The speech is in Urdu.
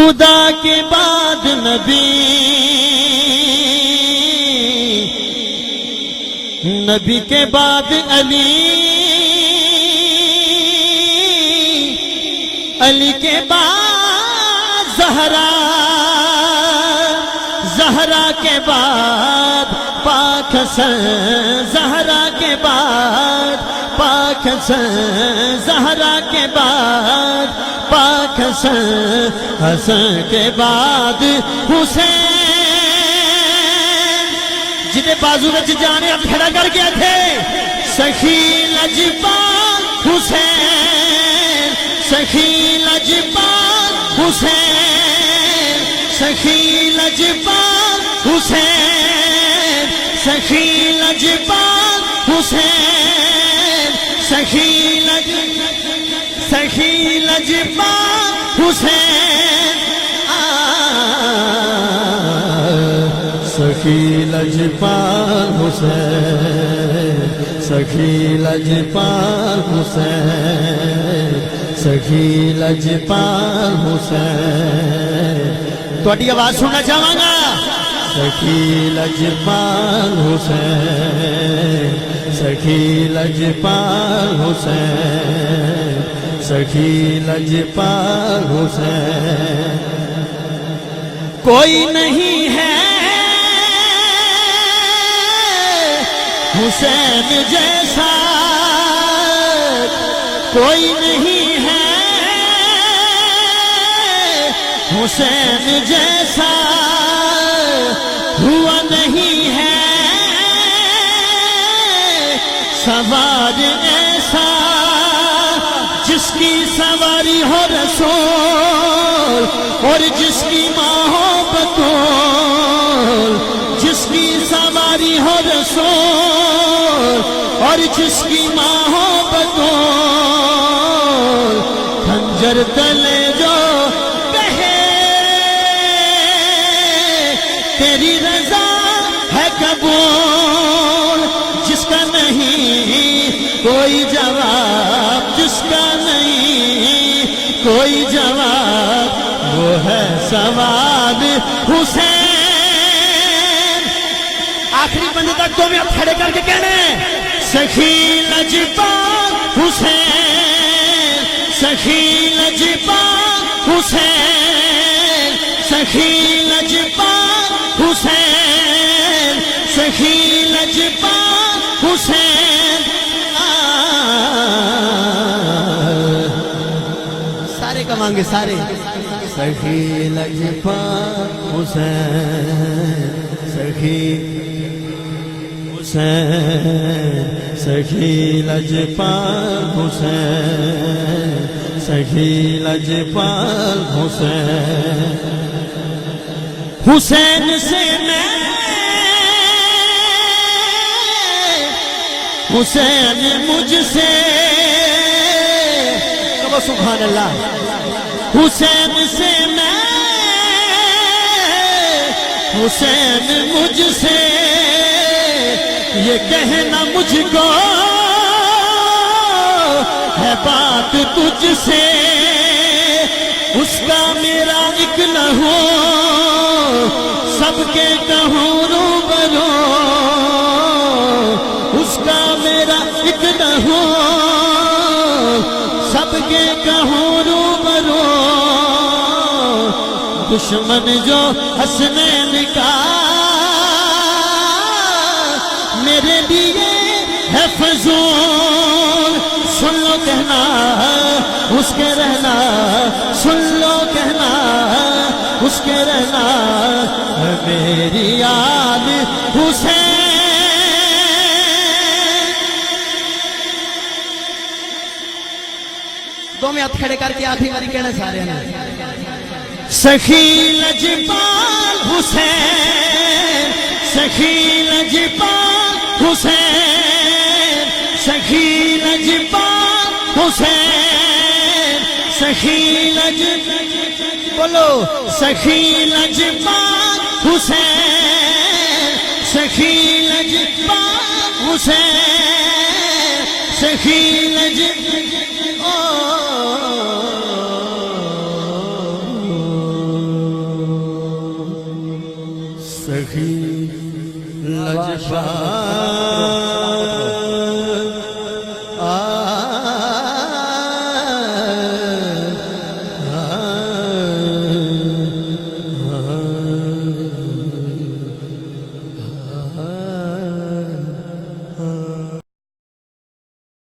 خدا کے بعد نبی، نبی کے بعد علی، علی کے بعد زہرا، زہرا کے بعد پاک حسن، زہرا کے بعد پاک حسن، زہرا کے بعد پاک حسن، حسن کے بعد حسین، جنہیں بازو میں جانے اب کھڑا کر گیا تھے، سخی لجپال حسین، سخی لجپال حسین، سخی لجپال حسین، سخی لجپال حسین، سخی لجپال حسین، سخی لجپال حسین، سخی لجپال حسین، سخی لجپال حسین، تھوڑی آواز سننا چاہوں گا، سخی لجپال حسین، سخی لجپال حسین، سخی لجپال حسین، کوئی نہیں ہے حسین جیسا، کوئی نہیں ہے حسین جیسا، ہوا نہیں ہے سوار ایسا، جس کی سواری ہو رسول اور جس کی ماں ہو بطول، جس کی سواری ہو رسول اور جس کی ماں ہو بطول، خنجر تلے جو کہے تیری رضا ہے قبول، جس کا نہیں کوئی جواب، جس کا نہیں کوئی جواب، وہ ہے سوال حسین۔ آخری بندے تک دو میں کھڑے کر کے کہنے، سخی لجپال حسین، سخی لجپال حسین، سخی لجپال حسین، سخی لجپال حسین، سارے کمائیں گے سارے، سخی لجپال حسین، سخی حسین، سخی لجپال حسین، سخی لجپال حسین، حسین سے میں، حسین مجھ سے، سبحان اللہ، حسین سے میں، حسین مجھ سے، یہ کہنا مجھ کو ہے بات تجھ سے، اس کا میرا ایک نہ ہو، سب کے کہوں روبرو، اس کا میرا ایک نہ ہو، سب کے کہوں روبرو، دشمن جو حسنین کا میرے لیے ہے فضول، سن لو کہنا اس کے رہنا، سن لو کہنا اس کے رہنا، میری یاد حسین۔ دو میں ہاتھ کھڑے کر کے آخری باری کہنا سارے ہیں، سخی لجپال حسین، سخی لجپال حسین، سخی لجپال حسین، سخی بولو، سخی لجپال حسین، سخی لجپال حسین، سخی لجپال سخی لجپال